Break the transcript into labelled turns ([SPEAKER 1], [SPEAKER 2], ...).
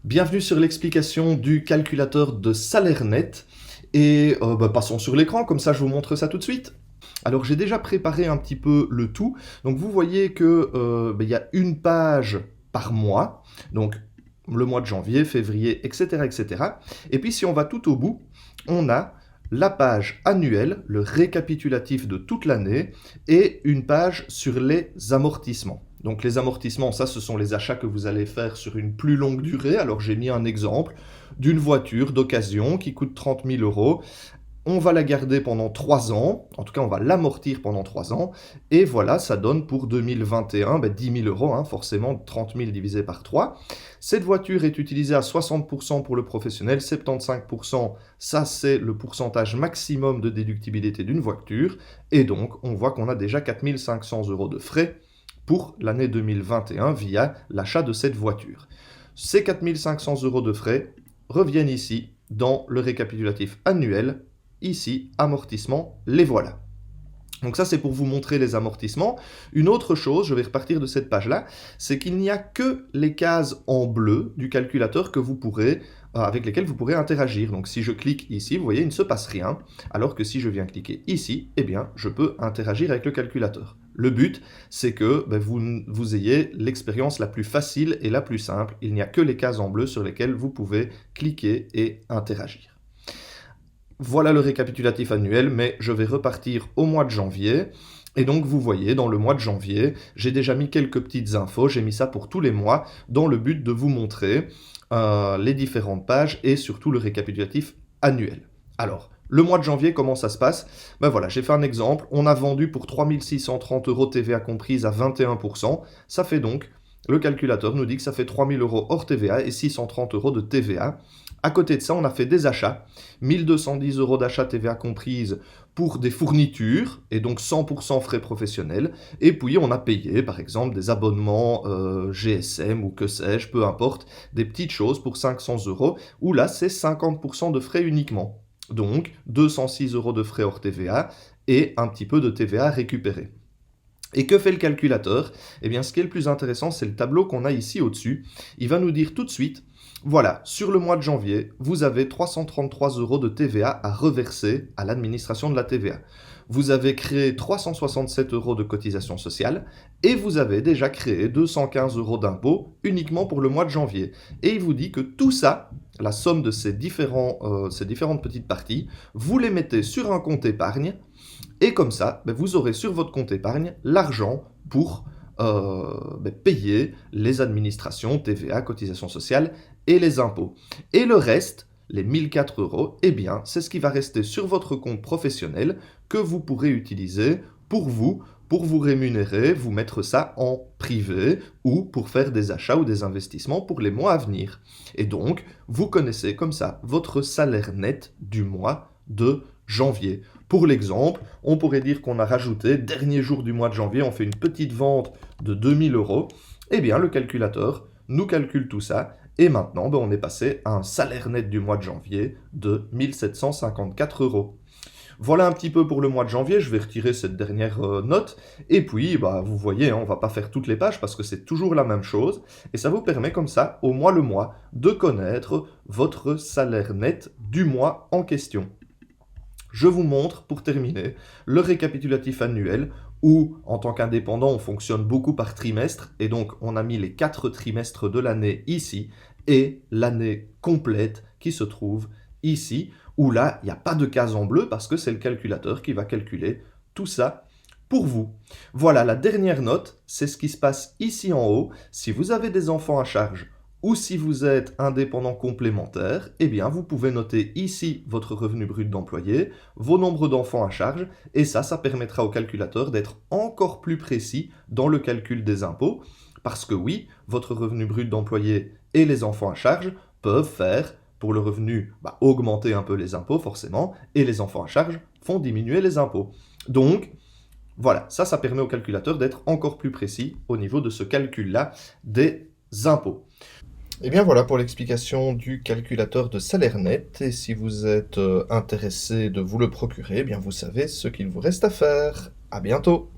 [SPEAKER 1] Bienvenue sur l'explication du calculateur de salaire net. Et passons sur l'écran, comme ça je vous montre ça tout de suite. Alors j'ai déjà préparé un petit peu le tout. Donc vous voyez que il y a une page par mois. Donc le mois de janvier, février, etc., etc. Et puis si on va tout au bout, on a la page annuelle, le récapitulatif de toute l'année, et une page sur les amortissements. Donc les amortissements, ça ce sont les achats que vous allez faire sur une plus longue durée. Alors j'ai mis un exemple d'une voiture d'occasion qui coûte 30 000 euros. On va la garder pendant 3 ans, en tout cas on va l'amortir pendant 3 ans, et voilà, ça donne pour 2021 10 000 euros, forcément 30 000 divisé par 3. Cette voiture est utilisée à 60% pour le professionnel, 75%, ça c'est le pourcentage maximum de déductibilité d'une voiture, et donc on voit qu'on a déjà 4 500 euros de frais pour l'année 2021 via l'achat de cette voiture. Ces 4 500 euros de frais reviennent ici dans le récapitulatif annuel. Ici, amortissement, les voilà. Donc ça, c'est pour vous montrer les amortissements. Une autre chose, je vais repartir de cette page-là, c'est qu'il n'y a que les cases en bleu du calculateur que vous pourrez, avec lesquelles vous pourrez interagir. Donc si je clique ici, vous voyez, il ne se passe rien, alors que si je viens cliquer ici, eh bien, je peux interagir avec le calculateur. Le but, c'est que vous ayez l'expérience la plus facile et la plus simple. Il n'y a que les cases en bleu sur lesquelles vous pouvez cliquer et interagir. Voilà le récapitulatif annuel, mais je vais repartir au mois de janvier. Et donc vous voyez, dans le mois de janvier, j'ai déjà mis quelques petites infos, j'ai mis ça pour tous les mois, dans le but de vous montrer les différentes pages et surtout le récapitulatif annuel. Alors, le mois de janvier, comment ça se passe? Voilà, j'ai fait un exemple, on a vendu pour 3 630 euros TVA comprise à 21%, ça fait donc, le calculateur nous dit que ça fait 3 000 euros hors TVA et 630 euros de TVA. À côté de ça, on a fait des achats, 1 210 euros d'achat TVA comprise pour des fournitures, et donc 100% frais professionnels, et puis on a payé par exemple des abonnements GSM ou que sais-je, peu importe, des petites choses pour 500 euros, où là c'est 50% de frais uniquement. Donc 206 euros de frais hors TVA et un petit peu de TVA récupéré. Et que fait le calculateur? Eh bien, ce qui est le plus intéressant, c'est le tableau qu'on a ici au-dessus. Il va nous dire tout de suite, voilà, sur le mois de janvier, vous avez 333 euros de TVA à reverser à l'administration de la TVA. Vous avez créé 367 euros de cotisation sociale et vous avez déjà créé 215 euros d'impôts uniquement pour le mois de janvier. Et il vous dit que tout ça, la somme de ces différentes petites parties, vous les mettez sur un compte épargne. Et comme ça, vous aurez sur votre compte épargne l'argent pour payer les administrations, TVA, cotisation sociale et les impôts. Et le reste, les 1004 euros, eh bien, c'est ce qui va rester sur votre compte professionnel que vous pourrez utiliser pour vous rémunérer, vous mettre ça en privé ou pour faire des achats ou des investissements pour les mois à venir. Et donc, vous connaissez comme ça votre salaire net du mois de janvier. Pour l'exemple, on pourrait dire qu'on a rajouté, dernier jour du mois de janvier, on fait une petite vente de 2000 euros. Eh bien, le calculateur nous calcule tout ça. Et maintenant, on est passé à un salaire net du mois de janvier de 1754 euros. Voilà un petit peu pour le mois de janvier, je vais retirer cette dernière note, et puis vous voyez, on va pas faire toutes les pages parce que c'est toujours la même chose, et ça vous permet comme ça, au mois le mois, de connaître votre salaire net du mois en question. Je vous montre, pour terminer, le récapitulatif annuel où, en tant qu'indépendant, on fonctionne beaucoup par trimestre, et donc on a mis les 4 trimestres de l'année ici, et l'année complète qui se trouve ici, où là, il n'y a pas de case en bleu parce que c'est le calculateur qui va calculer tout ça pour vous. Voilà, la dernière note, c'est ce qui se passe ici en haut. Si vous avez des enfants à charge, ou si vous êtes indépendant complémentaire, eh bien vous pouvez noter ici votre revenu brut d'employé, vos nombres d'enfants à charge, et ça permettra au calculateur d'être encore plus précis dans le calcul des impôts, parce que oui, votre revenu brut d'employé et les enfants à charge peuvent faire, pour le revenu, augmenter un peu les impôts forcément, et les enfants à charge font diminuer les impôts. Donc, voilà, ça permet au calculateur d'être encore plus précis au niveau de ce calcul-là des impôts. Et bien voilà pour l'explication du calculateur de salaire net, et si vous êtes intéressé de vous le procurer, eh bien vous savez ce qu'il vous reste à faire. À bientôt!